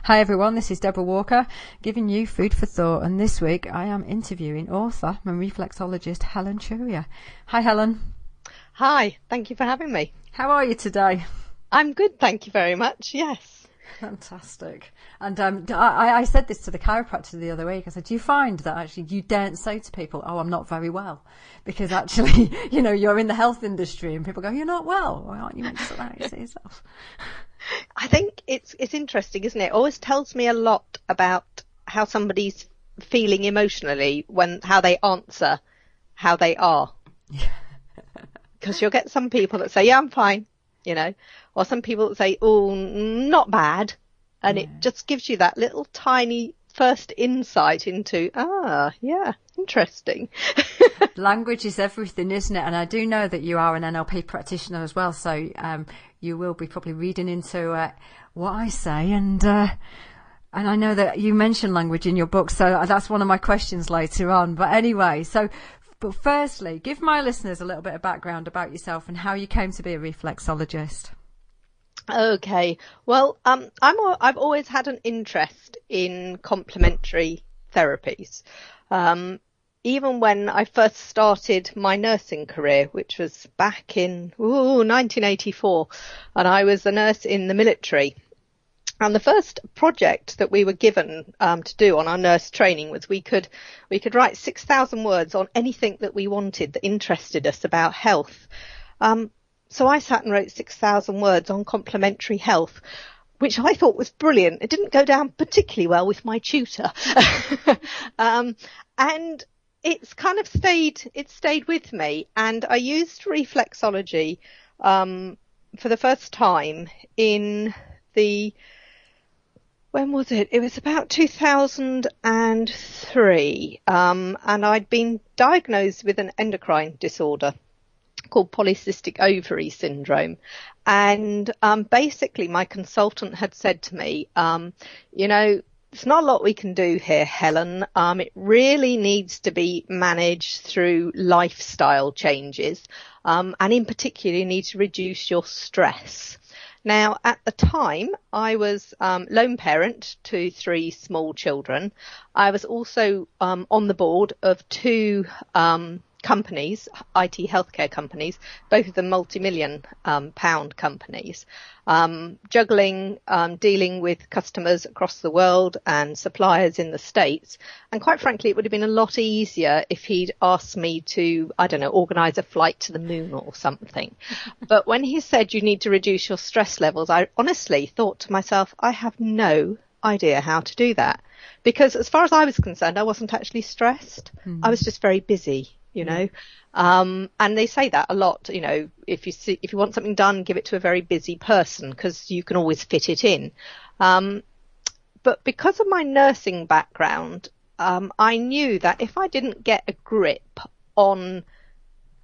Hi everyone, this is Deborah Walker giving you food for thought, and this week I am interviewing author and reflexologist Helen Turier. Hi Helen. Hi, thank you for having me. How are you today? I'm good, thank you very much, yes. Fantastic. And I said this to the chiropractor the other week. I said, do you find that actually you daren't say to people, oh, I'm not very well? Because actually, you're in the health industry and people go, you're not well. Why aren't you meant to say yourself? I think it's interesting, isn't it? It always tells me a lot about how somebody's feeling emotionally how they answer how they are. Because you'll get some people that say, yeah, I'm fine, or some people that say, oh, not bad. And it just gives you that little tiny first insight into, yeah, interesting. Language is everything, isn't it? And I do know that you are an NLP practitioner as well. So you will be probably reading into what I say. And I know that you mention language in your book. So that's one of my questions later on. But anyway, but firstly, give my listeners a little bit of background about yourself and how you came to be a reflexologist. Okay. Well, I've always had an interest in complementary therapies. Even when I first started my nursing career, which was back in 1984, and I was a nurse in the military. And the first project that we were given to do on our nurse training was we could write 6,000 words on anything that we wanted that interested us about health. So I sat and wrote 6,000 words on complementary health, which I thought was brilliant. It didn't go down particularly well with my tutor. And it's kind of stayed with me. And I used reflexology for the first time when was it? It was about 2003. And I'd been diagnosed with an endocrine disorder called polycystic ovary syndrome. And basically my consultant had said to me, there's not a lot we can do here, Helen. It really needs to be managed through lifestyle changes. And in particular, you need to reduce your stress. Now, at the time, I was lone parent to 3 small children. I was also on the board of 2 companies, IT healthcare companies, both of them multi-million pound companies, juggling, dealing with customers across the world and suppliers in the States. And quite frankly, it would have been a lot easier if he'd asked me to, organise a flight to the moon or something. But when he said you need to reduce your stress levels, I honestly thought to myself, I have no idea how to do that. Because as far as I was concerned, I wasn't actually stressed. I was just very busy. And they say that a lot, if you want something done, give it to a very busy person because you can always fit it in. But because of my nursing background, I knew that if I didn't get a grip on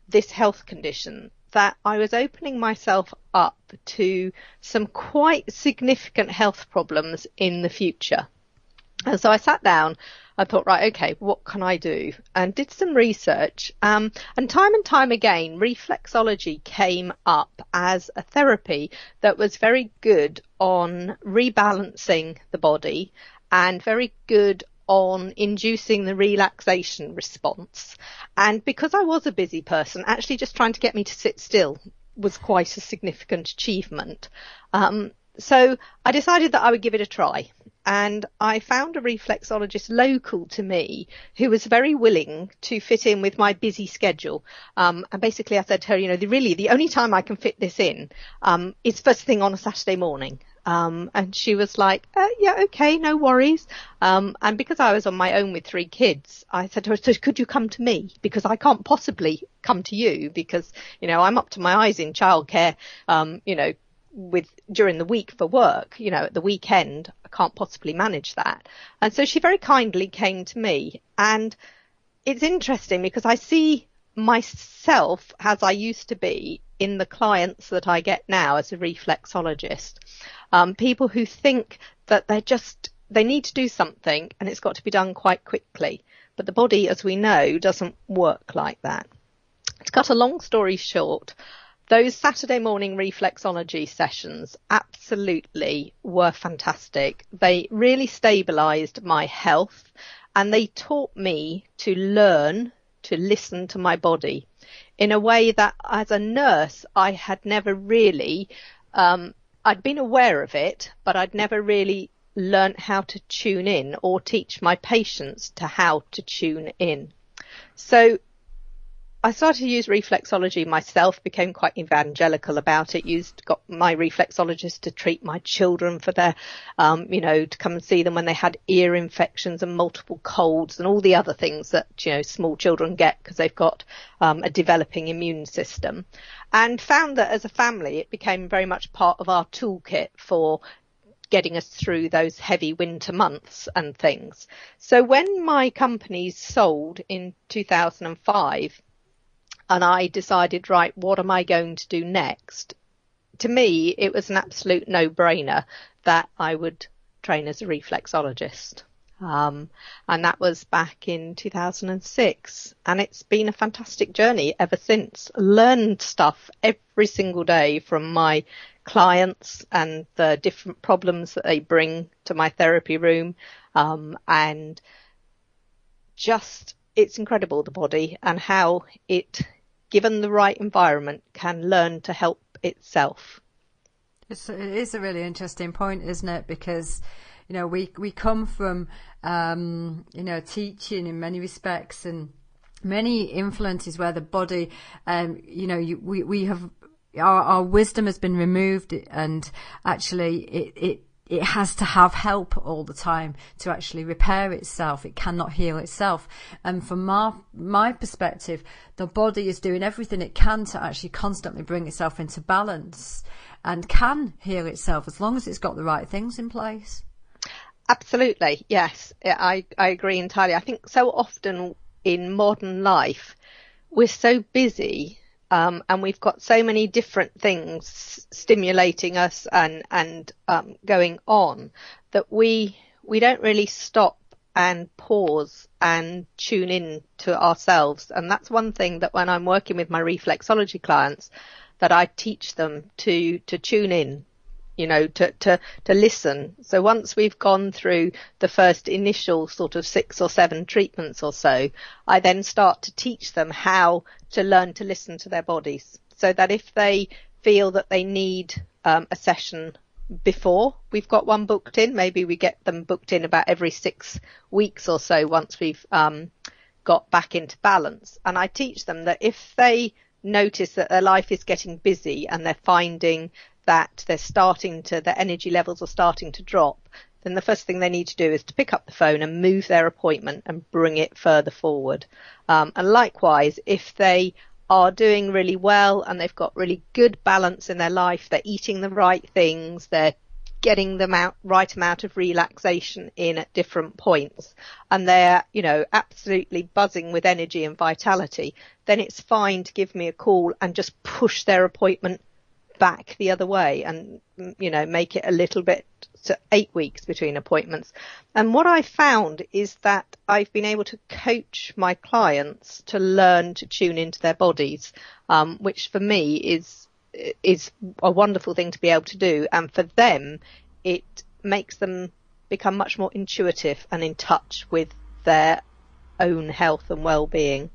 this health condition, that I was opening myself up to some quite significant health problems in the future. And so I sat down. I thought, right, okay, what can I do? And did some research. And time again, reflexology came up as a therapy that was very good on rebalancing the body and very good on inducing the relaxation response. And because I was a busy person, actually just trying to get me to sit still was quite a significant achievement. So I decided that I would give it a try. And I found a reflexologist local to me who was very willing to fit in with my busy schedule. And basically I said to her, the only time I can fit this in is first thing on a Saturday morning. And she was like, yeah, okay, no worries. And because I was on my own with 3 kids, I said to her, so could you come to me? Because I can't possibly come to you because, I'm up to my eyes in childcare, during the week for work, at the weekend, I can't possibly manage that. And so she very kindly came to me. And it's interesting because I see myself as I used to be in the clients that I get now as a reflexologist. People who think that they need to do something and it's got to be done quite quickly. But the body, as we know, doesn't work like that. To cut a long story short, Those Saturday morning reflexology sessions absolutely were fantastic. They really stabilised my health, and they taught me to learn to listen to my body in a way that as a nurse I had never really, I'd been aware of it, but I'd never really learnt how to tune in or teach my patients to how to tune in. So I started to use reflexology myself, became quite evangelical about it, got my reflexologist to treat my children for their, to come and see them when they had ear infections and multiple colds and all the other things that, small children get because they've got a developing immune system, and found that as a family, it became very much part of our toolkit for getting us through those heavy winter months and things. So when my company sold in 2005, and I decided, right, what am I going to do next? To me, it was an absolute no-brainer that I would train as a reflexologist. And that was back in 2006. And it's been a fantastic journey ever since. Learned stuff every single day from my clients and the different problems that they bring to my therapy room. And just, it's incredible, the body, and how it, given the right environment, can learn to help itself. It is a really interesting point, isn't it? Because, we come from, teaching in many respects and many influences where the body, we have, our wisdom has been removed, and actually it has to have help all the time to actually repair itself. It cannot heal itself. And from my perspective, the body is doing everything it can to actually constantly bring itself into balance and can heal itself as long as it's got the right things in place. Absolutely, yes. I agree entirely. I think so often in modern life, we're so busy, and we've got so many different things stimulating us and going on, that we don't really stop and pause and tune in to ourselves. And that's one thing that when I'm working with my reflexology clients, that I teach them to tune in, to listen. So once we've gone through the first initial sort of 6 or 7 treatments or so, I then start to teach them how to learn to listen to their bodies, so that if they feel that they need a session before we've got one booked in, maybe we get them booked in about every 6 weeks or so once we've got back into balance. And I teach them that if they notice that their life is getting busy and they're finding that their energy levels are starting to drop, then the first thing they need to do is to pick up the phone and move their appointment and bring it further forward. And likewise, if they are doing really well and they've got really good balance in their life, they're eating the right things, they're getting the right amount of relaxation in at different points, and they're, absolutely buzzing with energy and vitality, then it's fine to give me a call and just push their appointment back the other way and, make it a little bit to 8 weeks between appointments. And what I found is that I've been able to coach my clients to learn to tune into their bodies, which for me is a wonderful thing to be able to do. And for them, it makes them become much more intuitive and in touch with their own health and well-being.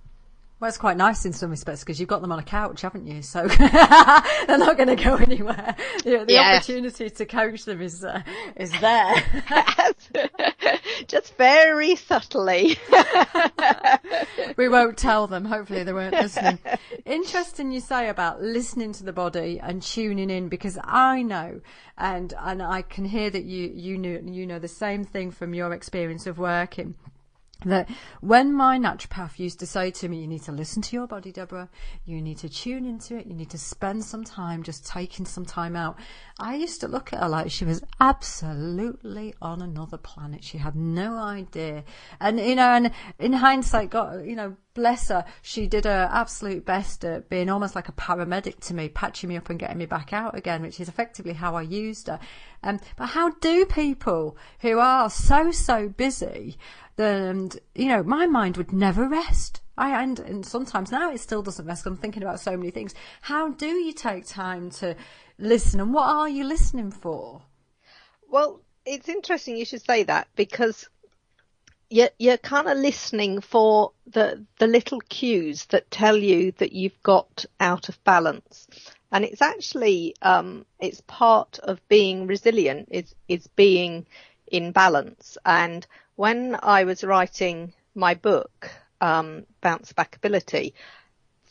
Well, it's quite nice in some respects because you've got them on a couch, haven't you? So they're not going to go anywhere. The opportunity to coach them is there. Just very subtly. We won't tell them. Hopefully they weren't listening. Interesting you say about listening to the body and tuning in, because I know, and I can hear that you know the same thing from your experience of working, that when my naturopath used to say to me, you need to listen to your body, Deborah, you need to tune into it, you need to spend some time just taking some time out, I used to look at her like she was absolutely on another planet. She had no idea. And, and in hindsight, God, bless her, she did her absolute best at being almost like a paramedic to me, patching me up and getting me back out again, which is effectively how I used her. But how do people who are so busy, and my mind would never rest. And sometimes now it still doesn't rest. I'm thinking about so many things. How do you take time to listen, and what are you listening for? Well, it's interesting you should say that, because you're kind of listening for the little cues that tell you that you've got out of balance. And it's actually, it's part of being resilient is being in balance. And when I was writing my book, Bounce Back Ability,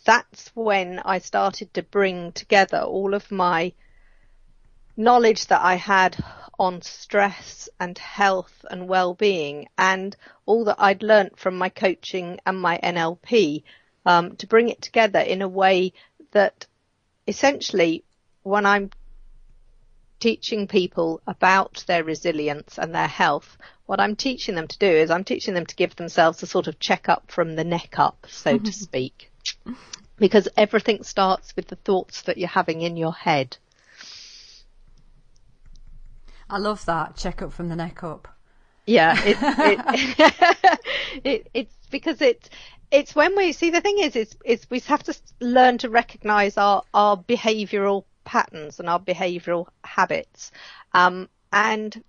that's when I started to bring together all of my knowledge that I had on stress and health and well-being, and all that I'd learnt from my coaching and my NLP, to bring it together in a way that essentially, when I'm teaching people about their resilience and their health, what I'm teaching them to do is I'm teaching them to give themselves a sort of check-up from the neck up, so to speak, because everything starts with the thoughts that you're having in your head. I love that, check up from the neck up. Yeah, it's because it's when we see, the thing is we have to learn to recognize our behavioral patterns and our behavioral habits, and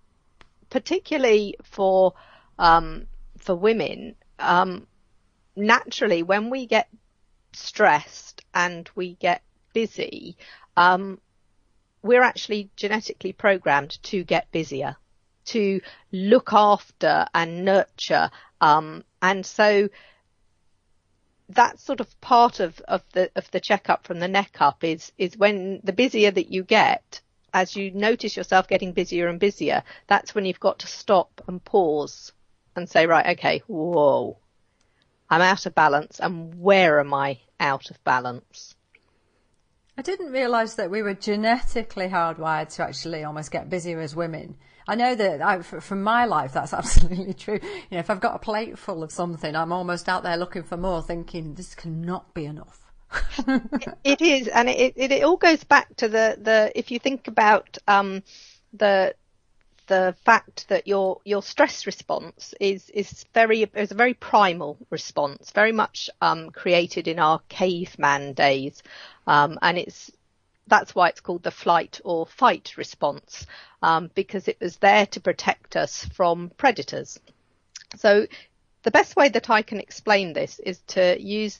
particularly for women, naturally when we get stressed and we get busy, we're actually genetically programmed to get busier, to look after and nurture. And so that's sort of part of the checkup from the neck up is when the busier that you get, as you notice yourself getting busier and busier, that's when you've got to stop and pause and say, right, okay, whoa, I'm out of balance. And where am I out of balance? I didn't realise that we were genetically hardwired to actually almost get busier as women. I know that from my life, that's absolutely true. You know, if I've got a plate full of something, I'm almost out there looking for more, thinking this cannot be enough. It is, and it all goes back to the if you think about the fact that your stress response is a very primal response, very much created in our caveman days, and that's why it's called the flight or fight response, because it was there to protect us from predators. So the best way that I can explain this is to use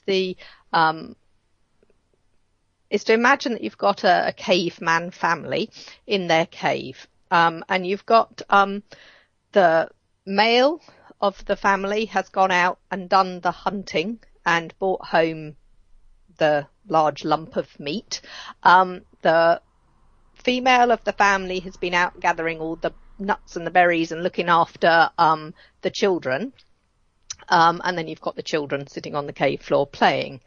is to imagine that you've got a caveman family in their cave. And you've got the male of the family has gone out and done the hunting and brought home the large lump of meat. The female of the family has been out gathering all the nuts and the berries and looking after the children. And then you've got the children sitting on the cave floor playing.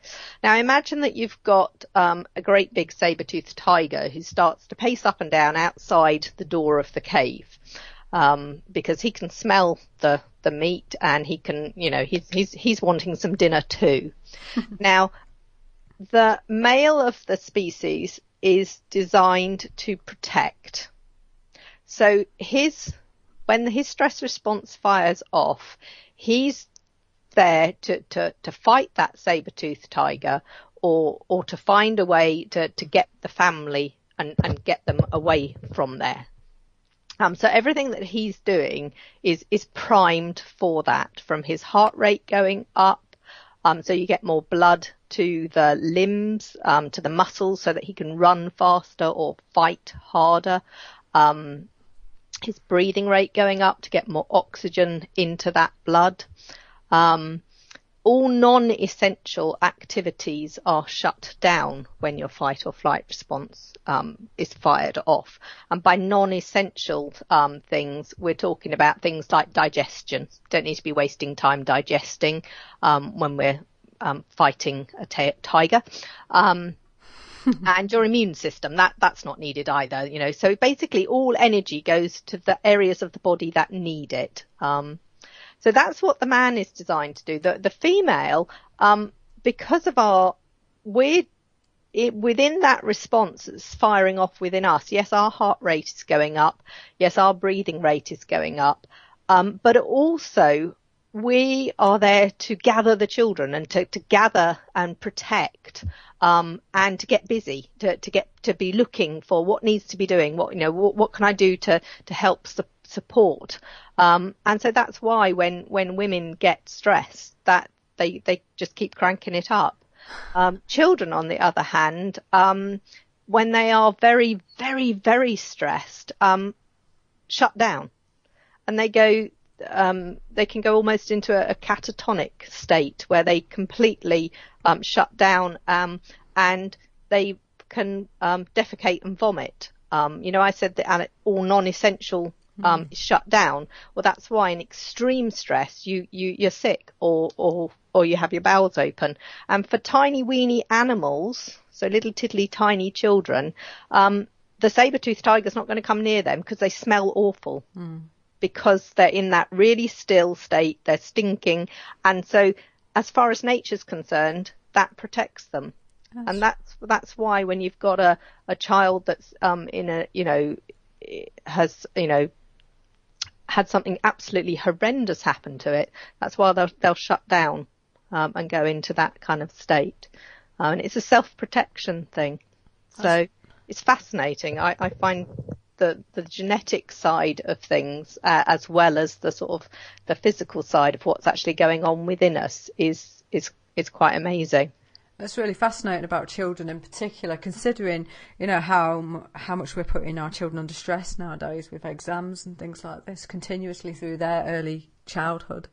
Now imagine that you've got a great big saber-toothed tiger who starts to pace up and down outside the door of the cave, because he can smell the meat and he can, he's wanting some dinner too. Now, the male of the species is designed to protect. So when his stress response fires off, he's there to fight that saber-toothed tiger or to find a way to get the family and get them away from there. So everything that he's doing is primed for that, from his heart rate going up, so you get more blood to the limbs, to the muscles, so that he can run faster or fight harder. His breathing rate going up to get more oxygen into that blood. All non-essential activities are shut down when your fight or flight response is fired off. And by non-essential things, we're talking about things like digestion. Don't need to be wasting time digesting when we're fighting a tiger. And your immune system, that's not needed either. So basically all energy goes to the areas of the body that need it. So that's what the man is designed to do. The female, because of within that response that's firing off within us, yes, our heart rate is going up. Yes, our breathing rate is going up. But also we are there to gather the children and to gather and protect, and to get busy, to be looking for what needs to be doing, what can I do to help support. And so that's why when women get stressed, that they just keep cranking it up. Children, on the other hand, when they are very, very, very stressed, shut down, and they can go almost into a catatonic state where they completely shut down, and they can defecate and vomit. I said that all non-essential is shut down. Well, that's why in extreme stress you're sick or you have your bowels open. And for tiny weeny animals, so little tiddly tiny children, the saber-toothed tiger's not going to come near them because they smell awful. Because they're in that really still state, they're stinking. And so as far as nature's concerned, that protects them. And that's why when you've got a child that's has had something absolutely horrendous happen to it, that's why they'll shut down and go into that kind of state. And it's a self-protection thing. So it's fascinating. I find the genetic side of things, as well as the sort of the physical side of what's actually going on within us is quite amazing. That's really fascinating about children in particular, considering, how much we're putting our children under stress nowadays with exams and things like this continuously through their early childhood.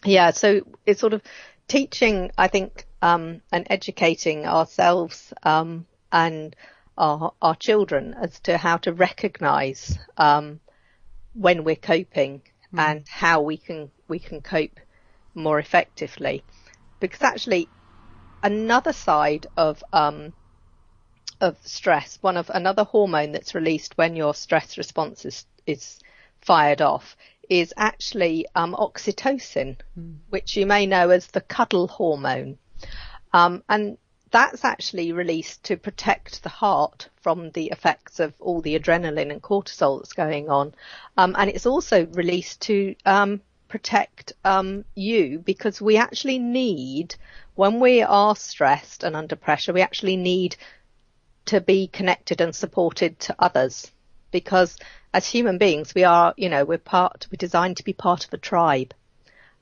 Yeah, so it's sort of teaching, I think, and educating ourselves and our children as to how to recognise when we're coping and how we can cope more effectively. Because actually, another side of stress, another hormone that's released when your stress response is fired off, is actually oxytocin, which you may know as the cuddle hormone, and that's actually released to protect the heart from the effects of all the adrenaline and cortisol that's going on. And it's also released to protect you, because we actually need, when we are stressed and under pressure, we actually need to be connected and supported to others. Because as human beings, we're designed to be part of a tribe.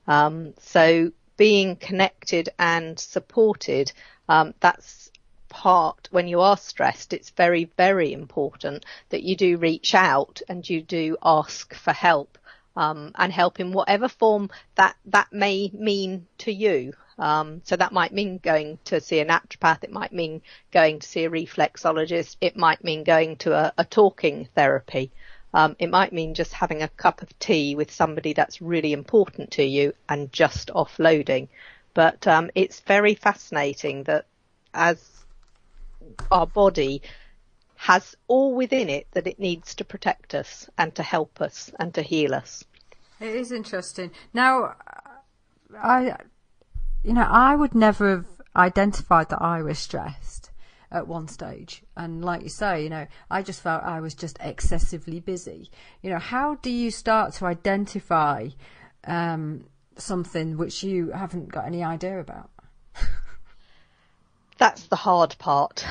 So being connected and supported, that's part, when you are stressed, it's very, very important that you do reach out and you do ask for help, and help in whatever form that may mean to you. So that might mean going to see a naturopath, it might mean going to see a reflexologist, it might mean going to a talking therapy. It might mean just having a cup of tea with somebody that's really important to you and just offloading. But it's very fascinating that as our body has all within it that it needs to protect us and to help us and to heal us. It is interesting. Now, I would never have identified that I was stressed at one stage. And like you say, I just felt I was just excessively busy. How do you start to identify something which you haven't got any idea about? That's the hard part,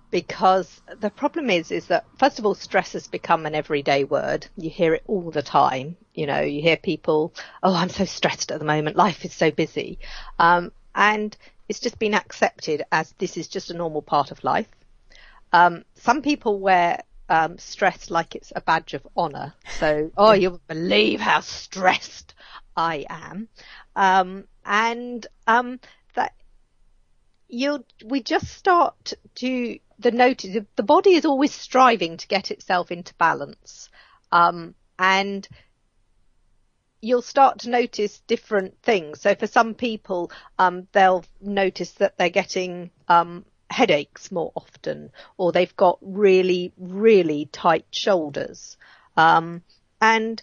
because the problem is that, first of all, stress has become an everyday word. You hear it all the time. You hear people, oh, I'm so stressed at the moment. Life is so busy. And it's just been accepted as this is just a normal part of life. Some people wear stress like it's a badge of honour. So, you won't believe how stressed I am. We just start to notice the body is always striving to get itself into balance, and you'll start to notice different things. So for some people, they'll notice that they're getting headaches more often, or they've got really, really tight shoulders, and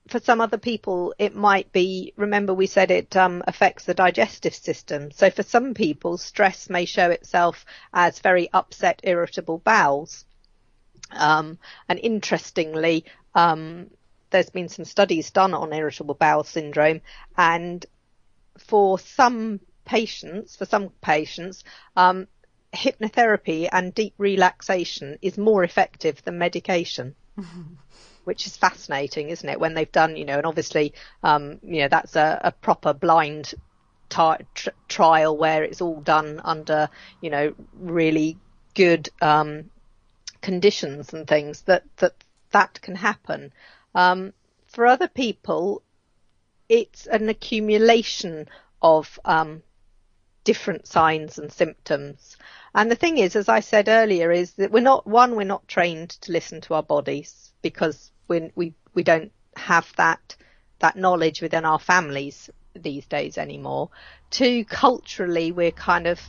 for some other people, it might be, remember we said it affects the digestive system. So for some people, stress may show itself as very upset, irritable bowels. And interestingly, there's been some studies done on irritable bowel syndrome, and for some patients, hypnotherapy and deep relaxation is more effective than medication. Which is fascinating, isn't it? When they've done, and obviously, that's a proper blind trial where it's all done under, really good conditions and things that can happen. For other people, it's an accumulation of different signs and symptoms. And the thing is, as I said earlier, is that we're not trained to listen to our bodies, because we don't have that knowledge within our families these days anymore. Two, culturally, we're kind of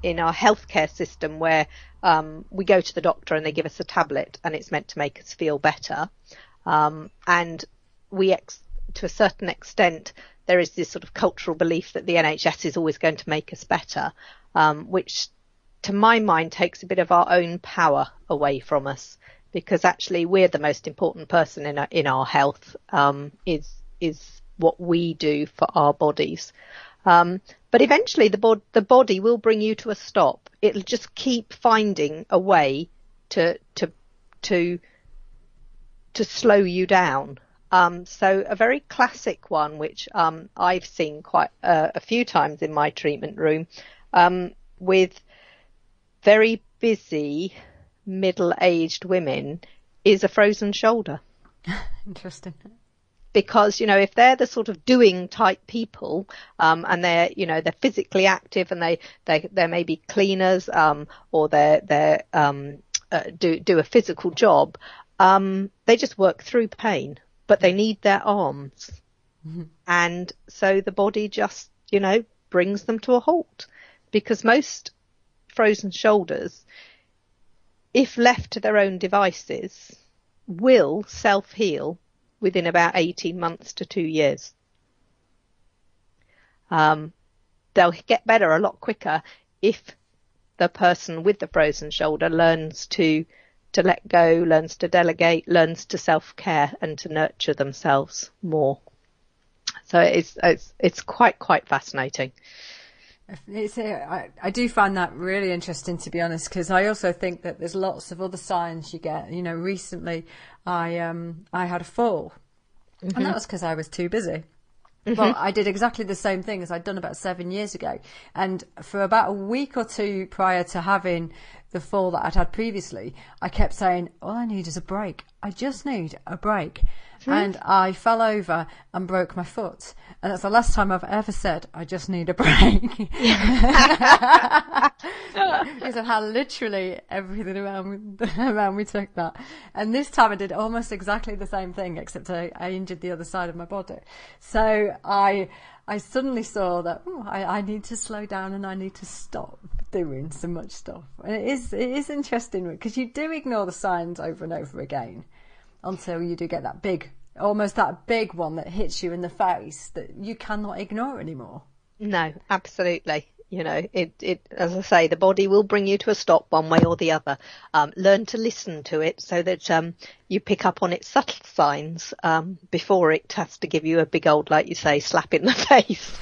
in our healthcare system where we go to the doctor and they give us a tablet and it's meant to make us feel better. And to a certain extent, there is this sort of cultural belief that the NHS is always going to make us better, which to my mind takes a bit of our own power away from us, because actually we're the most important person in our health, is what we do for our bodies. But eventually the body will bring you to a stop. It'll just keep finding a way to slow you down. So a very classic one, which I've seen quite a few times in my treatment room, with very busy middle-aged women, is a frozen shoulder. Interesting. Because, if they're the sort of doing type people, and they're physically active, and they're maybe cleaners, or they do a physical job, they just work through pain, but they need their arms. Mm-hmm. And so the body just, brings them to a halt, because most frozen shoulders, if left to their own devices, will self-heal within about 18 months to 2 years. They'll get better a lot quicker if the person with the frozen shoulder learns to let go, learns to delegate, learns to self-care and to nurture themselves more. So it's quite fascinating. I do find that really interesting, to be honest, because I also think that there's lots of other signs you get. Recently I had a fall, mm-hmm. and that was because I was too busy. Mm-hmm. Well, I did exactly the same thing as I'd done about 7 years ago. And for about a week or two prior to having the fall that I'd had previously, I kept saying, all I need is a break. I just need a break. Mm-hmm. And I fell over and broke my foot. And that's the last time I've ever said, I just need a break. Because of how literally everything around me took that. And this time I did almost exactly the same thing, except I injured the other side of my body. So I suddenly saw that I need to slow down and I need to stop doing so much stuff. And it is interesting, because you do ignore the signs over and over again until you do get that big one that hits you in the face that you cannot ignore anymore. No, absolutely. It as I say, the body will bring you to a stop one way or the other. Learn to listen to it so that you pick up on its subtle signs before it has to give you a big old, like you say, slap in the face.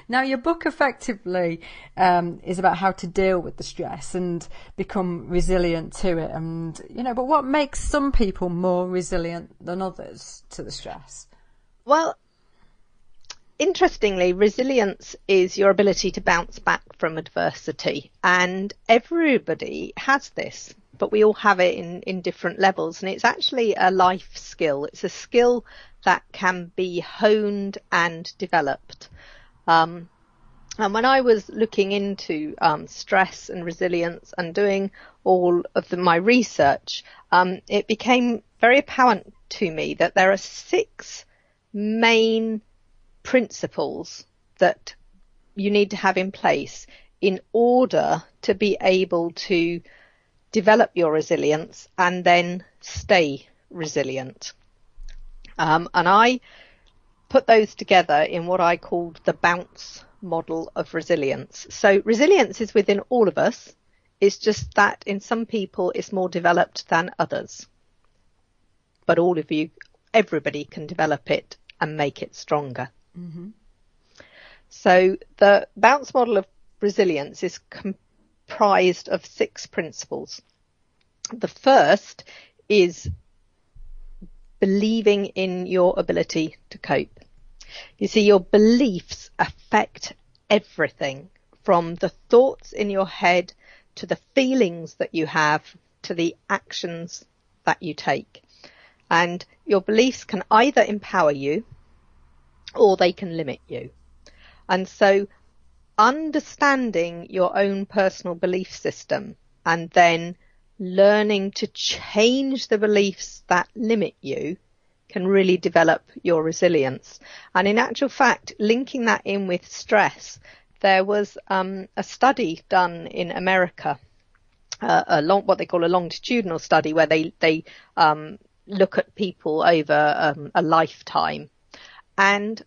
Now, your book effectively is about how to deal with the stress and become resilient to it. And, but what makes some people more resilient than others to the stress? Well, interestingly, resilience is your ability to bounce back from adversity. And everybody has this, but we all have it in different levels. And it's actually a life skill. It's a skill that can be honed and developed. And when I was looking into stress and resilience and doing all of my research, it became very apparent to me that there are 6 main principles that you need to have in place in order to be able to develop your resilience and then stay resilient. And I put those together in what I called the bounce model of resilience. So resilience is within all of us. It's just that in some people it's more developed than others. But all of you everybody can develop it and make it stronger. Mm-hmm. So the bounce model of resilience is comprised of 6 principles. The first is believing in your ability to cope. You see, your beliefs affect everything, from the thoughts in your head to the feelings that you have to the actions that you take. And your beliefs can either empower you or they can limit you. And so understanding your own personal belief system and then learning to change the beliefs that limit you can really develop your resilience. And in actual fact, linking that in with stress, there was a study done in America, what they call a longitudinal study, where they look at people over a lifetime. And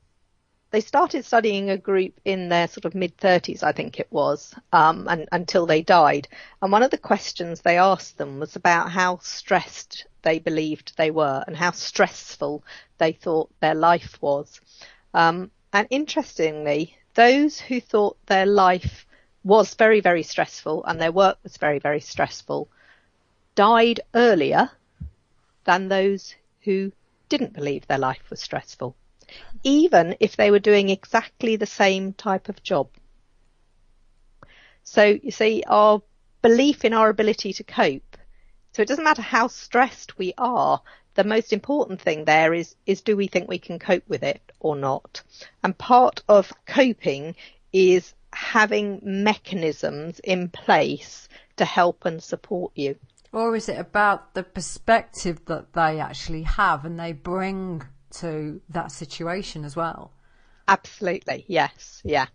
they started studying a group in their sort of mid-30s, I think it was, and until they died. And one of the questions they asked them was about how stressed they believed they were and how stressful they thought their life was. And interestingly, those who thought their life was very, very stressful and their work was very, very stressful died earlier than those who didn't believe their life was stressful, even if they were doing exactly the same type of job. So you see, our belief in our ability to cope. So it doesn't matter how stressed we are. The most important thing there is do we think we can cope with it or not? And part of coping is having mechanisms in place to help and support you. Or is it about the perspective that they actually have and they bring to that situation as well? Absolutely, yes, yeah.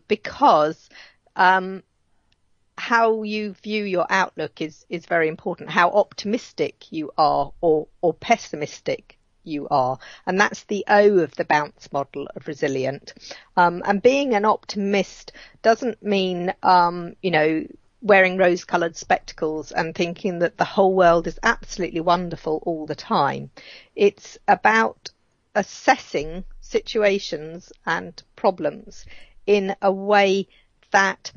Because how you view your outlook is very important. How optimistic you are or pessimistic you are. And that's the O of the bounce model of resilient. And being an optimist doesn't mean, wearing rose-coloured spectacles and thinking that the whole world is absolutely wonderful all the time. It's about assessing situations and problems in a way that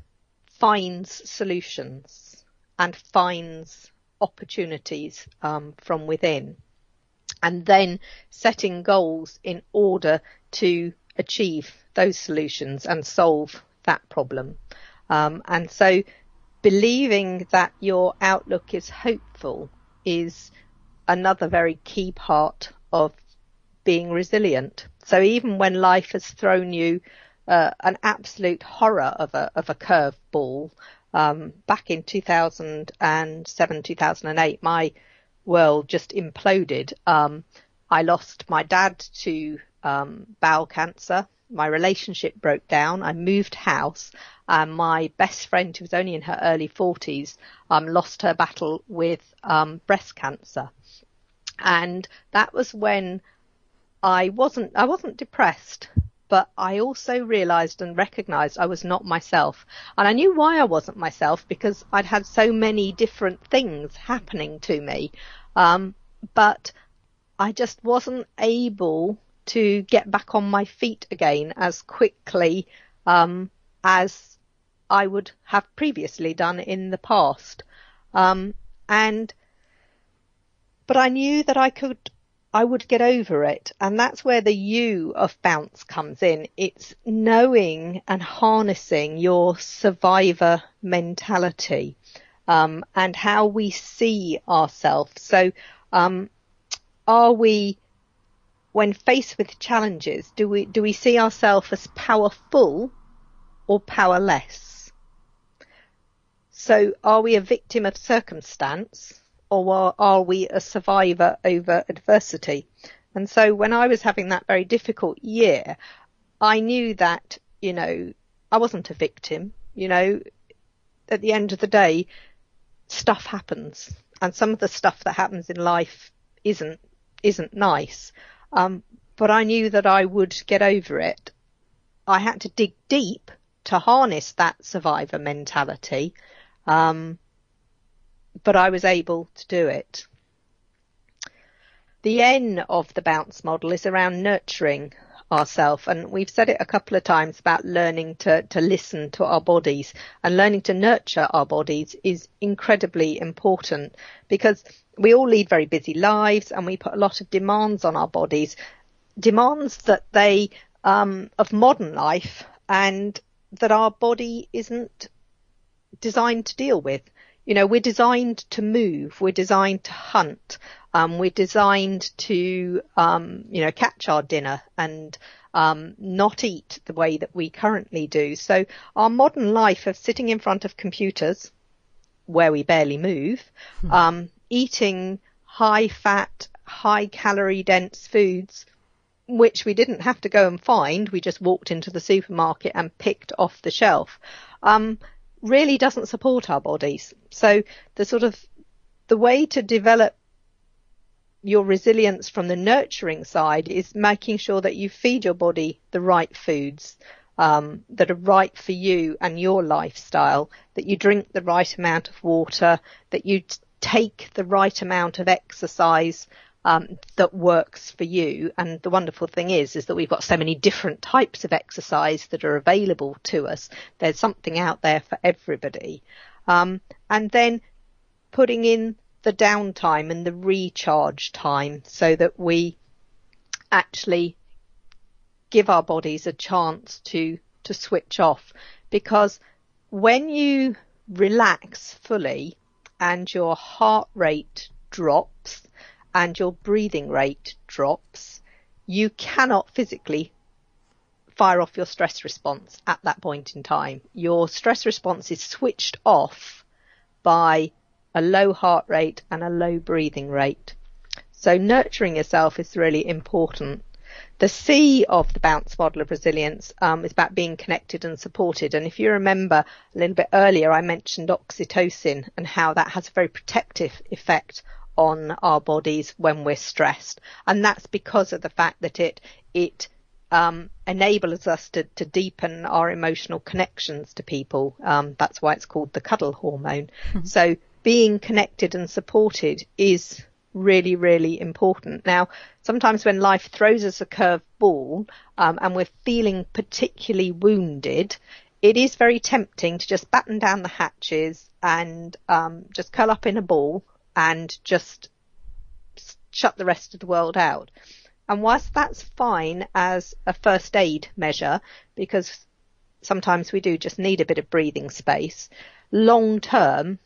finds solutions and finds opportunities from within, and then setting goals in order to achieve those solutions and solve that problem. And so believing that your outlook is hopeful is another very key part of being resilient. So even when life has thrown you an absolute horror of a curveball, back in 2007, 2008, my world just imploded. I lost my dad to bowel cancer. My relationship broke down. I moved house. My best friend, who was only in her early 40s, lost her battle with breast cancer. And that was when I wasn't depressed, but I also realised and recognised I was not myself. And I knew why I wasn't myself, because I'd had so many different things happening to me. But I just wasn't able to get back on my feet again as quickly as I would have previously done in the past. But I knew that I would get over it. And that's where the U of bounce comes in. It's knowing and harnessing your survivor mentality, and how we see ourselves. So, are we, when faced with challenges, do we see ourselves as powerful or powerless? So are we a victim of circumstance, or are we a survivor over adversity? And so when I was having that very difficult year, I knew that, I wasn't a victim. At the end of the day, stuff happens, and some of the stuff that happens in life isn't nice. But I knew that I would get over it. I had to dig deep to harness that survivor mentality. But I was able to do it. The N of the bounce model is around nurturing ourselves, and we've said it a couple of times about learning to listen to our bodies, and learning to nurture our bodies is incredibly important, because we all lead very busy lives and we put a lot of demands on our bodies, demands that they of modern life, and that our body isn't designed to deal with. You know, we're designed to move, we're designed to hunt, we're designed to, catch our dinner and not eat the way that we currently do. So our modern life of sitting in front of computers where we barely move, eating high fat, high calorie dense foods, which we didn't have to go and find, we just walked into the supermarket and picked off the shelf, really doesn't support our bodies. So the way to develop your resilience from the nurturing side is making sure that you feed your body the right foods that are right for you and your lifestyle, that you drink the right amount of water, that you take the right amount of exercise that works for you. And the wonderful thing is that we've got so many different types of exercise that are available to us. There's something out there for everybody. And then putting in the downtime and the recharge time so that we actually give our bodies a chance to switch off. Because when you relax fully and your heart rate drops and your breathing rate drops, you cannot physically fire off your stress response at that point in time. Your stress response is switched off by a low heart rate and a low breathing rate. So nurturing yourself is really important. The C of the bounce model of resilience is about being connected and supported. And if you remember a little bit earlier, I mentioned oxytocin and how that has a very protective effect on our bodies when we're stressed. And that's because of the fact that it enables us to deepen our emotional connections to people. That's why it's called the cuddle hormone. Mm-hmm. So being connected and supported is really, really important. Now, sometimes when life throws us a curved ball and we're feeling particularly wounded, it is very tempting to just batten down the hatches and just curl up in a ball and just shut the rest of the world out. And whilst that's fine as a first aid measure, because sometimes we do just need a bit of breathing space, long term,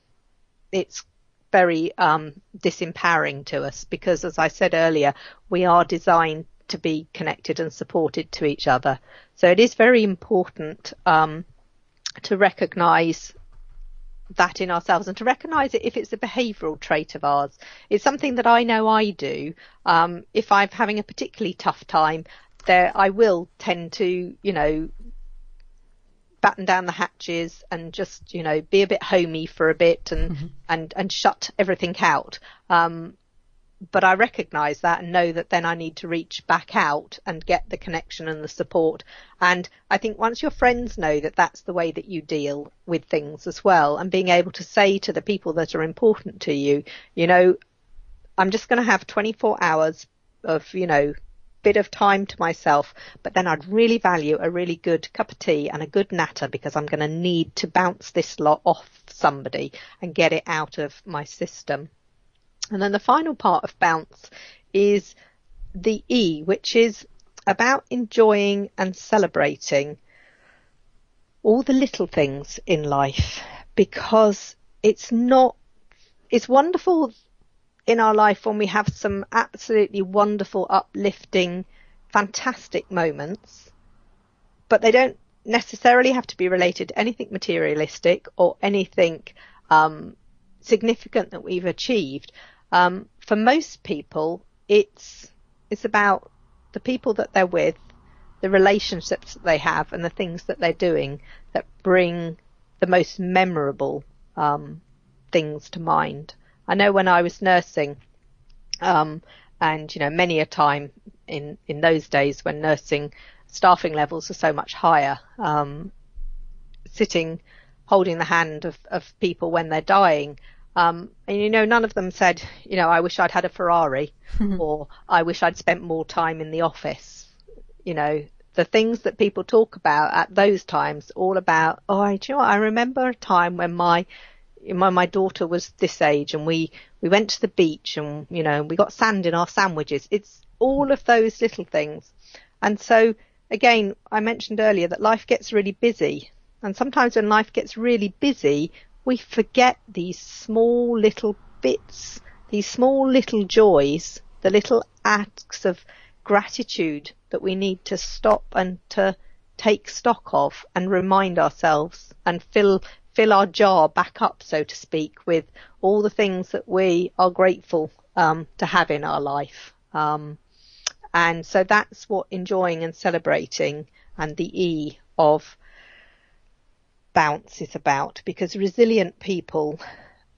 it's very disempowering to us, because, as I said earlier, we are designed to be connected and supported to each other. So it is very important to recognise that in ourselves, and to recognise it if it's a behavioural trait of ours. It's something that I know I do. If I'm having a particularly tough time, I will tend to, batten down the hatches and just, be a bit homey for a bit and and shut everything out. But I recognise that and know that then I need to reach back out and get the connection and the support. And I think once your friends know that that's the way that you deal with things as well, and being able to say to the people that are important to you, I'm just going to have 24 hours of, bit of time to myself, but then I'd really value a really good cup of tea and a good natter, because I'm going to need to bounce this lot off somebody and get it out of my system. And then the final part of bounce is the E, which is about enjoying and celebrating all the little things in life, because it's wonderful in our life when we have some absolutely wonderful, uplifting, fantastic moments, but they don't necessarily have to be related to anything materialistic or anything significant that we've achieved. For most people, it's about the people that they're with, the relationships that they have, and the things that they're doing that bring the most memorable things to mind. I know when I was nursing, and many a time in those days when nursing staffing levels are so much higher, sitting holding the hand of people when they're dying, And, none of them said, I wish I'd had a Ferrari or I wish I'd spent more time in the office. The things that people talk about at those times, all about, do you know what? I remember a time when my daughter was this age and we went to the beach and, we got sand in our sandwiches. It's all of those little things. And so, again, I mentioned earlier that life gets really busy. And sometimes when life gets really busy, we forget these small little bits, these small little joys, the little acts of gratitude that we need to stop and to take stock of and remind ourselves and fill our jar back up, so to speak, with all the things that we are grateful to have in our life. And so that's what enjoying and celebrating and the E of bounce is about, because resilient people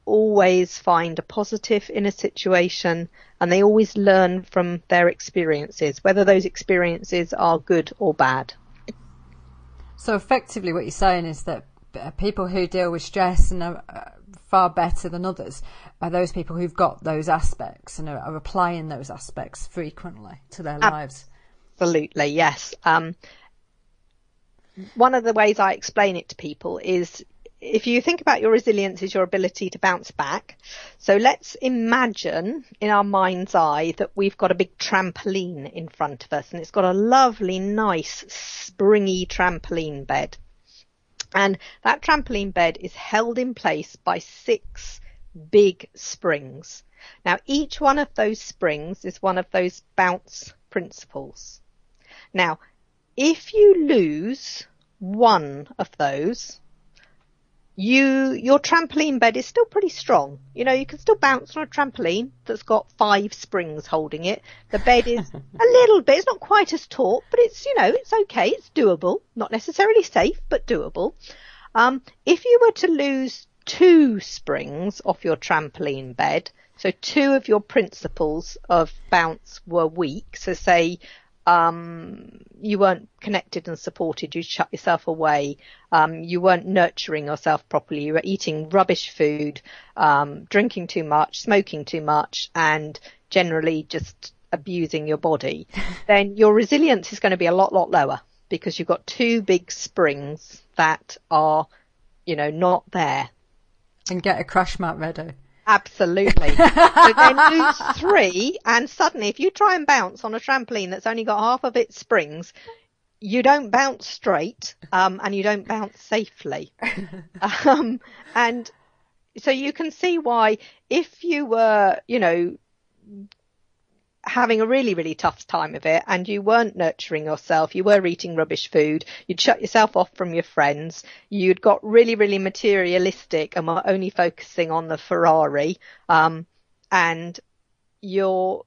always find a positive in a situation and they always learn from their experiences, whether those experiences are good or bad. So effectively what you're saying is that people who deal with stress and are far better than others are those people who've got those aspects and are applying those aspects frequently to their lives. Absolutely, yes. One of the ways I explain it to people is, if you think about your resilience as your ability to bounce back. So let's imagine in our mind's eye that we've got a big trampoline in front of us and it's got a lovely, nice, springy trampoline bed. And that trampoline bed is held in place by 6 big springs. Now, each one of those springs is one of those bounce principles. Now, if you lose one of those, your trampoline bed is still pretty strong. You can still bounce on a trampoline that's got 5 springs holding it. The bed is a little bit, it's not quite as taut, but it's, it's okay. It's doable. Not necessarily safe, but doable. If you were to lose 2 springs off your trampoline bed, so 2 of your principles of bounce were weak. So say, you weren't connected and supported, you shut yourself away, you weren't nurturing yourself properly, you were eating rubbish food, drinking too much, smoking too much, and generally just abusing your body, then your resilience is going to be a lot lower, because you've got 2 big springs that are, not there. And get a crash mat ready. Absolutely. So then lose 3, and suddenly if you try and bounce on a trampoline that's only got half of its springs, you don't bounce straight, and you don't bounce safely. And so you can see why, if you were, having a really, really tough time of it and you weren't nurturing yourself, you were eating rubbish food, you'd shut yourself off from your friends, you'd got really, really materialistic and were only focusing on the Ferrari, and your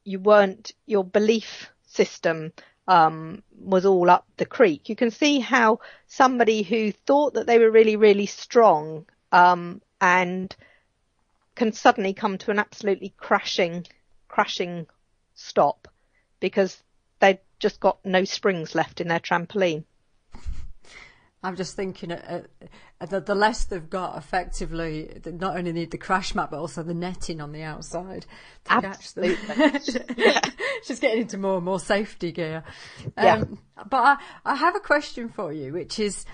belief system was all up the creek. You can see how somebody who thought that they were really, really strong and can suddenly come to an absolutely crashing stop because they've just got no springs left in their trampoline. I'm just thinking the less they've got, effectively, they not only need the crash mat but also the netting on the outside to Absolutely. catch them. Yeah. Just getting into more and more safety gear. Yeah. But I have a question for you, which is,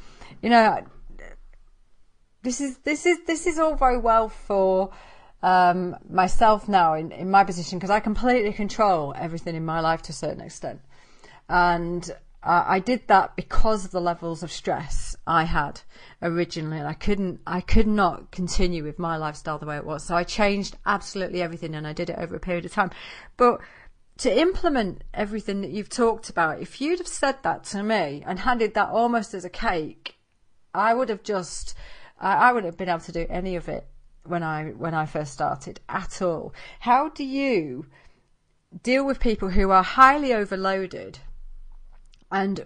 this is all very well for myself now in my position, because I completely control everything in my life to a certain extent, and I did that because of the levels of stress I had originally, and I could not continue with my lifestyle the way it was, so I changed absolutely everything, and I did it over a period of time. But to implement everything that you've talked about, if you'd have said that to me and handed that almost as a cake, I wouldn't have been able to do any of it when I first started at all. How do you deal with people who are highly overloaded, and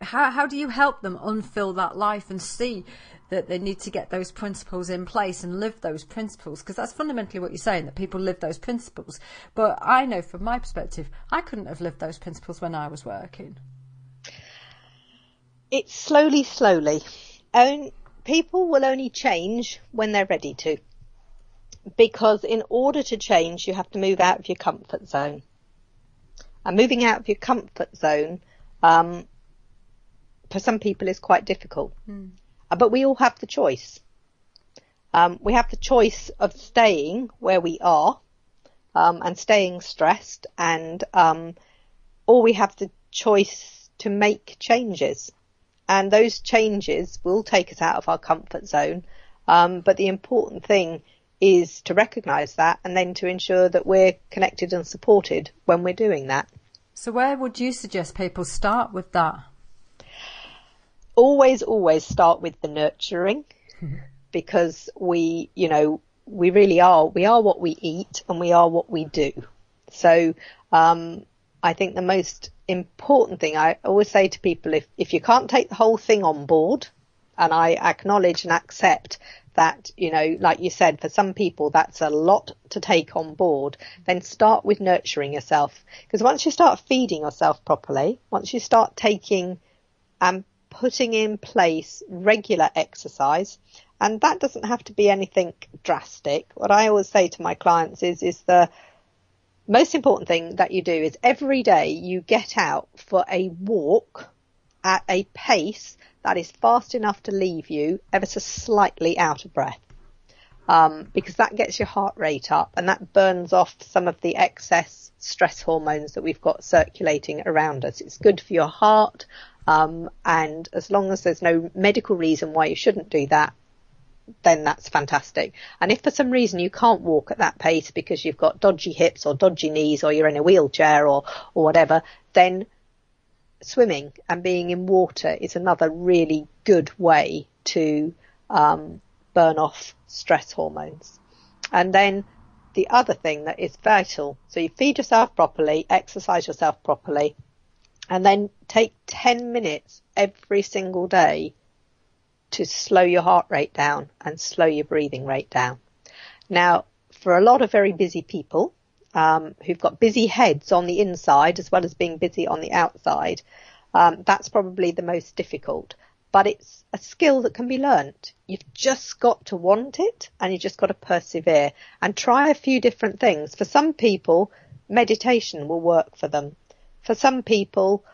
how do you help them unfill that life and see that they need to get those principles in place and live those principles? Because that's fundamentally what you're saying, that people live those principles. But I know from my perspective, I couldn't have lived those principles when I was working. It's slowly. People will only change when they're ready to. Because in order to change, you have to move out of your comfort zone. And moving out of your comfort zone, for some people, is quite difficult. But we all have the choice. We have the choice of staying where we are and staying stressed, or we have the choice to make changes. And those changes will take us out of our comfort zone. But the important thing is to recognise that, and then to ensure that we're connected and supported when we're doing that. So where would you suggest people start with that? Always start with the nurturing, because we really are what we eat, and we are what we do. So I think the most important thing, I always say to people, if you can't take the whole thing on board, and I acknowledge and accept that, like you said, for some people that's a lot to take on board, then start with nurturing yourself. Because once you start feeding yourself properly, once you start taking and putting in place regular exercise, and that doesn't have to be anything drastic. What I always say to my clients is the most important thing that you do is every day you get out for a walk at a pace that is fast enough to leave you ever so slightly out of breath, because that gets your heart rate up, and that burns off some of the excess stress hormones that we've got circulating around us. It's good for your heart, and as long as there's no medical reason why you shouldn't do that, then that's fantastic. And if for some reason you can't walk at that pace because you've got dodgy hips or dodgy knees, or you're in a wheelchair or whatever, then swimming and being in water is another really good way to burn off stress hormones. And then the other thing that is vital, so you feed yourself properly, exercise yourself properly, and then take 10 minutes every single day to slow your heart rate down and slow your breathing rate down. Now, for a lot of very busy people who've got busy heads on the inside as well as being busy on the outside, that's probably the most difficult. But it's a skill that can be learnt. You've just got to want it, and you've just got to persevere and try a few different things. For some people, meditation will work for them. For some people,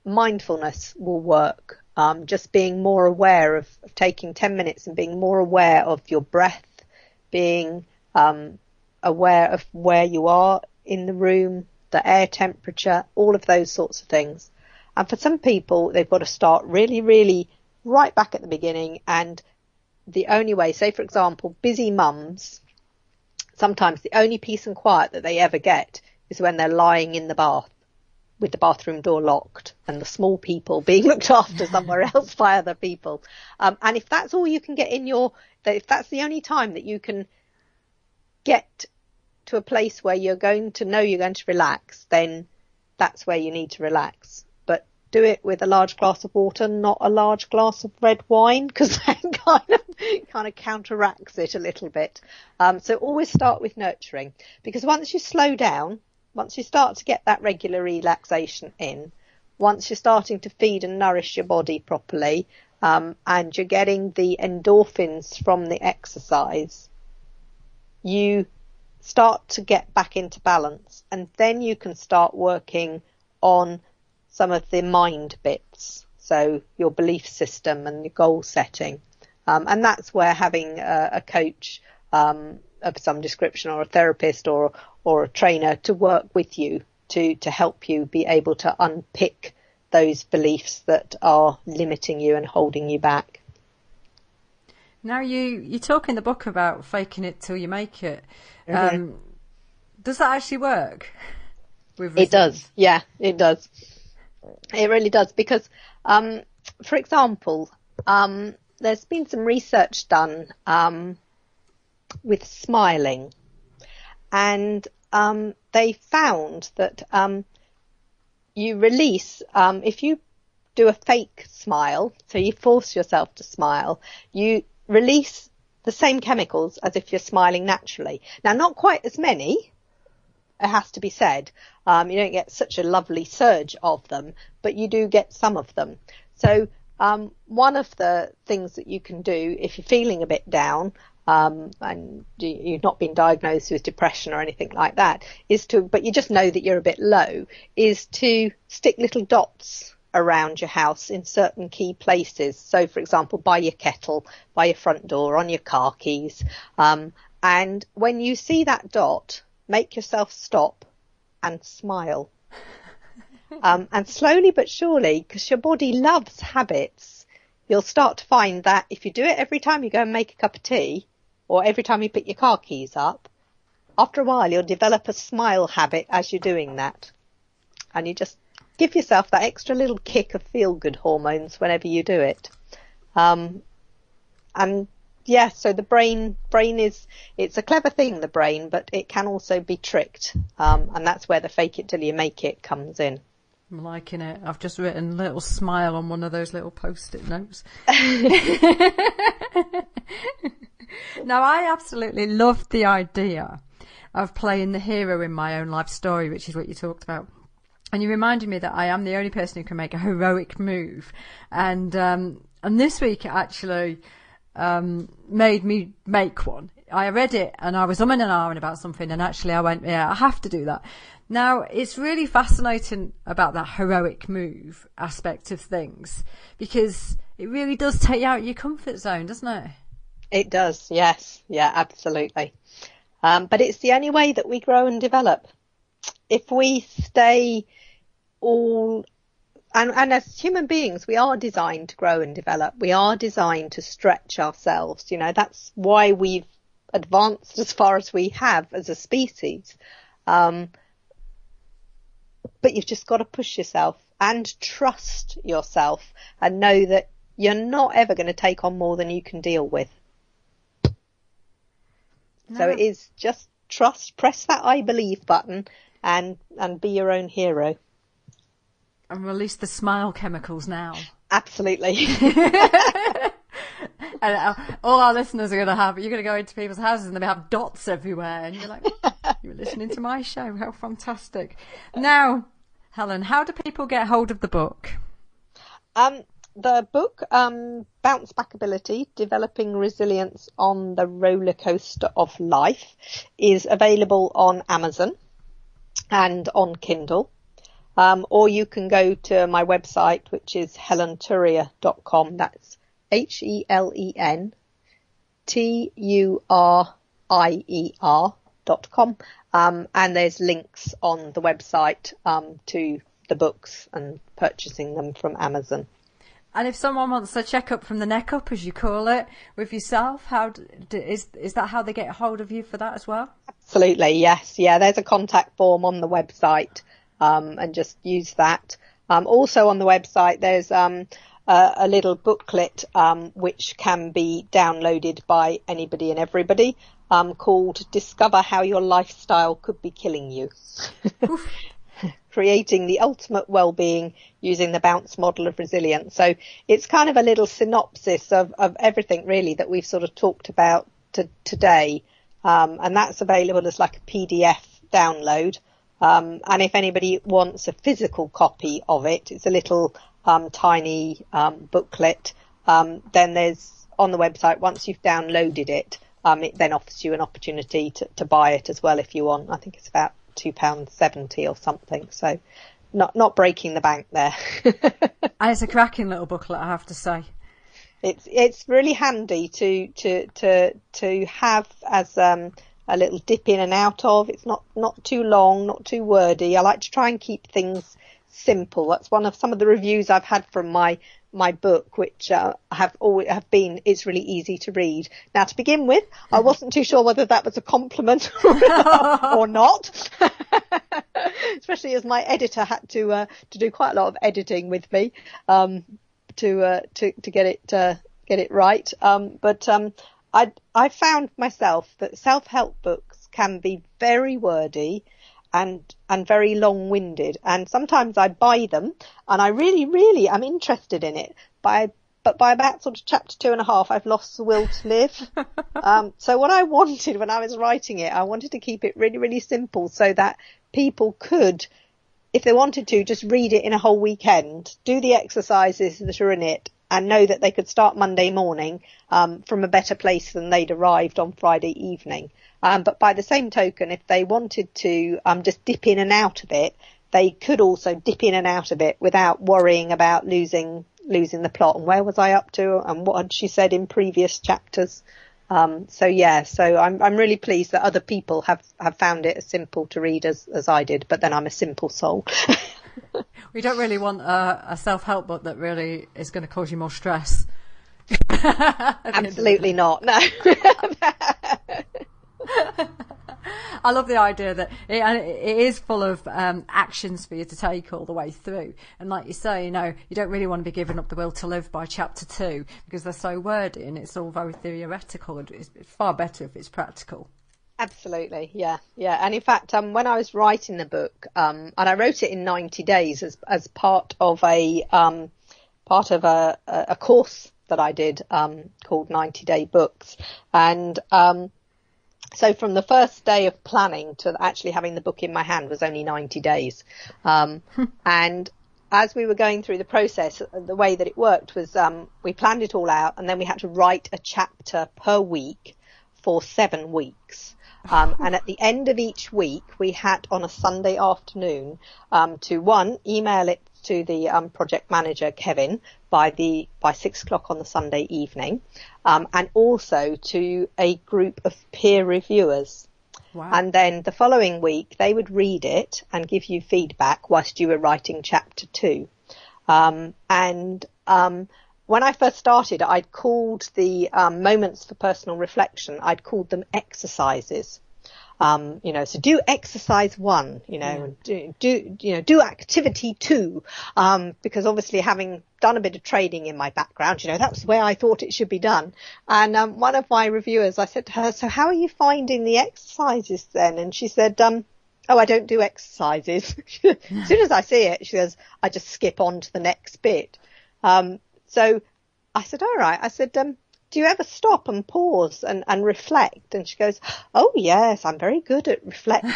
mindfulness will work. Just being more aware of taking 10 minutes and being more aware of your breath, being aware of where you are in the room, the air temperature, all of those sorts of things. And for some people, they've got to start really, really right back at the beginning. And the only way, say, for example, busy mums, sometimes the only peace and quiet that they ever get is when they're lying in the bath with the bathroom door locked and the small people being looked after somewhere else by other people. And if that's all you can get if that's the only time that you can get to a place where you're going to know you're going to relax, then that's where you need to relax. But do it with a large glass of water, not a large glass of red wine, because that kind of counteracts it a little bit. So always start with nurturing, because once you slow down, once you start to get that regular relaxation in, once you're starting to feed and nourish your body properly, and you're getting the endorphins from the exercise, you start to get back into balance, and then you can start working on some of the mind bits, so your belief system and your goal setting. And that's where having a coach of some description, or a therapist or a trainer to work with you to help you be able to unpick those beliefs that are limiting you and holding you back. Now you talk in the book about faking it till you make it. Mm-hmm. Does that actually work? It does. Yeah, it does. It really does, because, for example, there's been some research done with smiling, and they found that you release, if you do a fake smile, so you force yourself to smile, you release the same chemicals as if you're smiling naturally. Now, not quite as many, it has to be said. You don't get such a lovely surge of them, but you do get some of them. So one of the things that you can do if you're feeling a bit down, and you've not been diagnosed with depression or anything like that, but you just know that you're a bit low, is to stick little dots around your house in certain key places. So, for example, by your kettle, by your front door, on your car keys. And when you see that dot, make yourself stop and smile. And slowly but surely, because your body loves habits, you'll start to find that if you do it every time you go and make a cup of tea, or every time you pick your car keys up, after a while you'll develop a smile habit as you're doing that. And you just give yourself that extra little kick of feel-good hormones whenever you do it. And yeah, so the brain it's a clever thing, the brain, but it can also be tricked. And that's where the fake it till you make it comes in. I'm liking it. I've just written little smile on one of those little post-it notes. Now, I absolutely loved the idea of playing the hero in my own life story, which is what you talked about. And you reminded me that I am the only person who can make a heroic move. And this week it actually made me make one. I read it and I was umming and ahhing about something, and actually I went, yeah, I have to do that. Now, it's really fascinating about that heroic move aspect of things, because it really does take you out of your comfort zone, doesn't it? It does, yes. Yeah, absolutely. But it's the only way that we grow and develop. If we stay and as human beings, we are designed to grow and develop. We are designed to stretch ourselves. You know, that's why we've advanced as far as we have as a species. But you've just got to push yourself and trust yourself and know that you're not ever going to take on more than you can deal with. No. So it is just trust, press that I believe button and be your own hero. And release the smile chemicals now. Absolutely. And all our listeners are going to you're going to go into people's houses and they have dots everywhere. And you're like, oh, you were listening to my show. How fantastic. Now, Helen, how do people get hold of the book? The book, Bounce Back Ability, Developing Resilience on the Roller Coaster of Life, is available on Amazon and on Kindle. Or you can go to my website, which is helenturier.com. That's HELENTURIER.com. And there's links on the website to the books and purchasing them from Amazon. And if someone wants a check-up from the neck up, as you call it, with yourself, is that how they get hold of you for that as well? Absolutely, yes. Yeah, there's a contact form on the website, and just use that. Also on the website, there's a little booklet which can be downloaded by anybody and everybody, called Discover How Your Lifestyle Could Be Killing You. Creating the ultimate well-being using the bounce model of resilience. So it's kind of a little synopsis of everything really that we've sort of talked about today. And that's available as like a PDF download. And if anybody wants a physical copy of it, it's a little tiny booklet. Then there's on the website, once you've downloaded it, it then offers you an opportunity to buy it as well if you want. I think it's about £2.70 or something, so not breaking the bank there. And it's a cracking little booklet, I have to say. It's really handy to have as a little dip in and out of. It's not too long, not too wordy. I like to try and keep things simple. That's one of some of the reviews I've had from my book, which have been, it's really easy to read. Now, to begin with, I wasn't too sure whether that was a compliment or not, especially as my editor had to do quite a lot of editing with me to get it right. But I found myself that self-help books can be very wordy and very long-winded, and sometimes I buy them and I really am interested in it, but by about sort of chapter 2.5 I've lost the will to live. So what I wanted when I was writing it, I wanted to keep it really simple so that people could, if they wanted to, just read it in a whole weekend, do the exercises that are in it, and know that they could start Monday morning from a better place than they'd arrived on Friday evening. But by the same token, if they wanted to just dip in and out of it, they could also dip in and out of it without worrying about losing the plot. And where was I up to? And what had she said in previous chapters? So I'm really pleased that other people have found it as simple to read as I did. But then I'm a simple soul. We don't really want a self-help book that really is going to cause you more stress. Absolutely not. No. I love the idea that it is full of actions for you to take all the way through. And like you say, you don't really want to be giving up the will to live by chapter 2 because they're so wordy and it's all very theoretical. It's far better if it's practical. Absolutely, yeah. And in fact, when I was writing the book, and I wrote it in 90 days as part of a course that I did called 90-Day Books, and so from the first day of planning to actually having the book in my hand was only 90 days. And as we were going through the process, the way that it worked was we planned it all out and then we had to write a chapter per week for 7 weeks. And at the end of each week, we had on a Sunday afternoon to email it to the project manager, Kevin, by 6 o'clock on the Sunday evening, and also to a group of peer reviewers. Wow. And then the following week, they would read it and give you feedback whilst you were writing chapter 2. When I first started, I'd called the moments for personal reflection, I'd called them exercises. So do exercise 1, and do activity 2, because obviously having done a bit of training in my background, that's the way I thought it should be done. And one of my reviewers, I said to her, so how are you finding the exercises then? And she said, oh, I don't do exercises. As soon as I see it, she goes, I just skip on to the next bit. So I said, all right. I said, do you ever stop and pause and reflect? And she goes, oh yes, I'm very good at reflecting.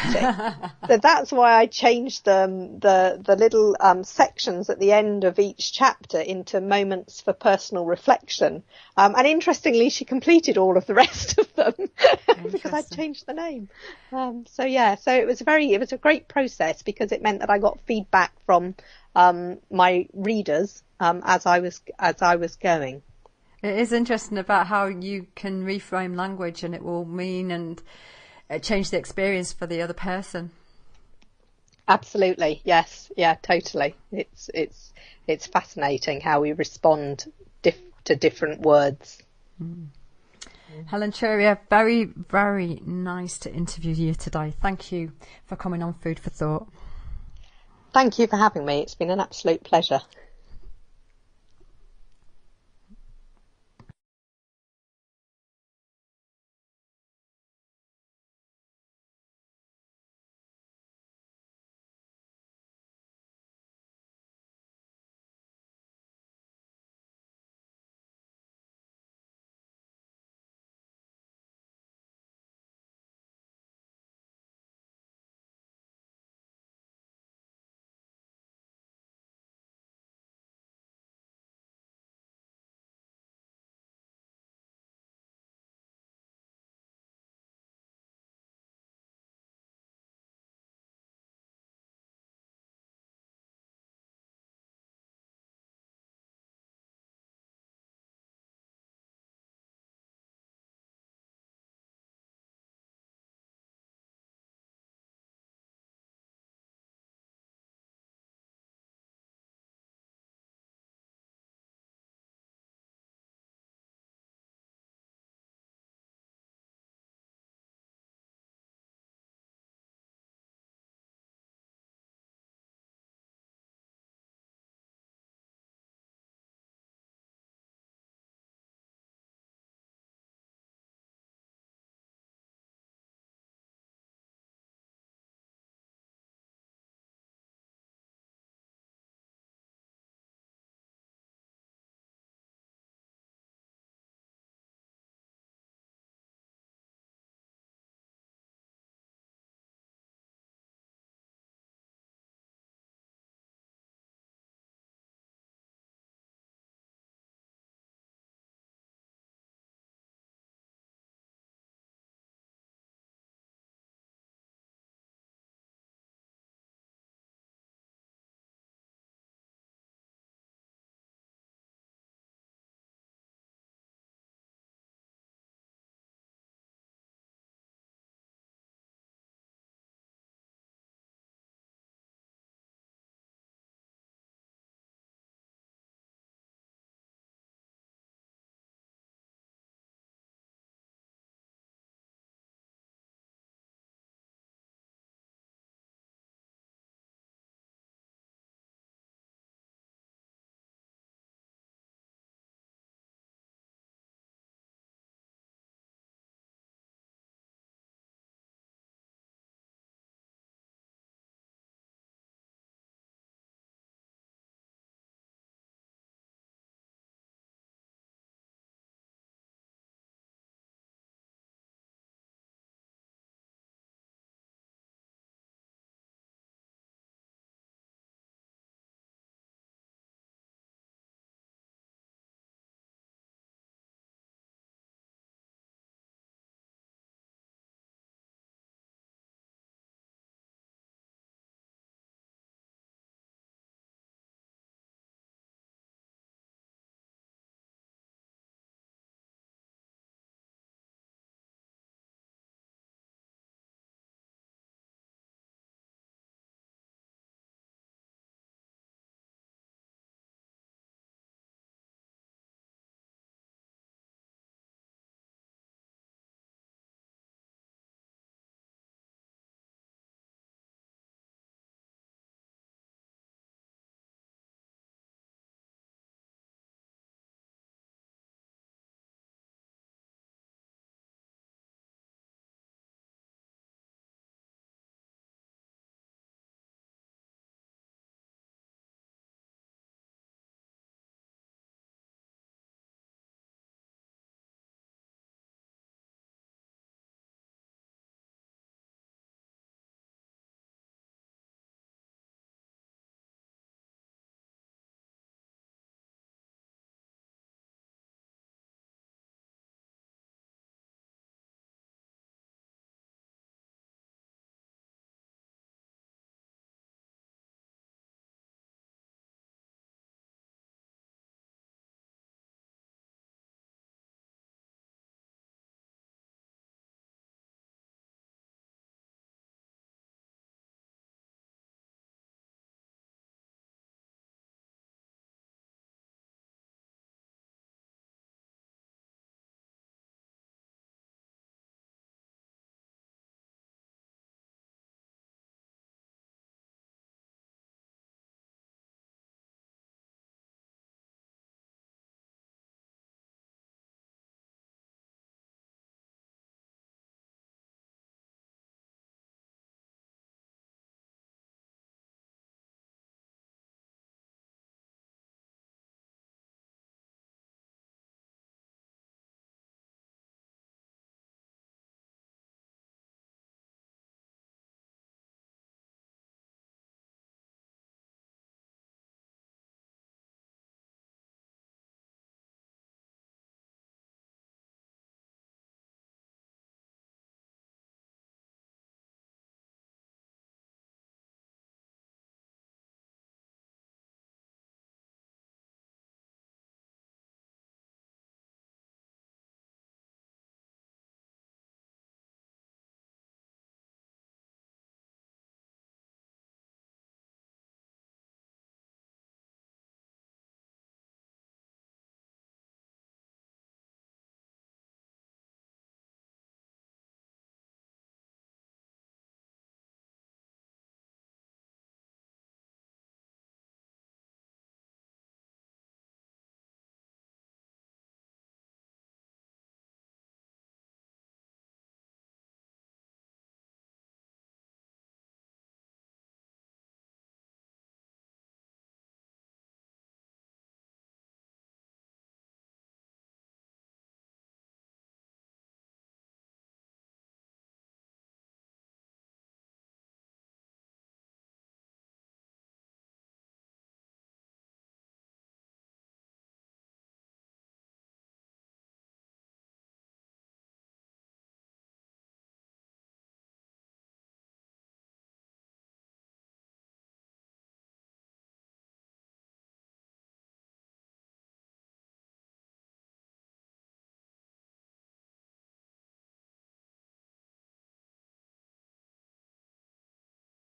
So that's why I changed the little sections at the end of each chapter into moments for personal reflection. And interestingly, she completed all of the rest of them because I changed the name. So it was a great process because it meant that I got feedback from my readers as I was going. It is interesting about how you can reframe language and it will mean and change the experience for the other person. Absolutely. Yes. Yeah, totally. It's fascinating how we respond to different words. Mm. Helen Turier, very, very nice to interview you today. Thank you for coming on Food for Thought. Thank you for having me. It's been an absolute pleasure.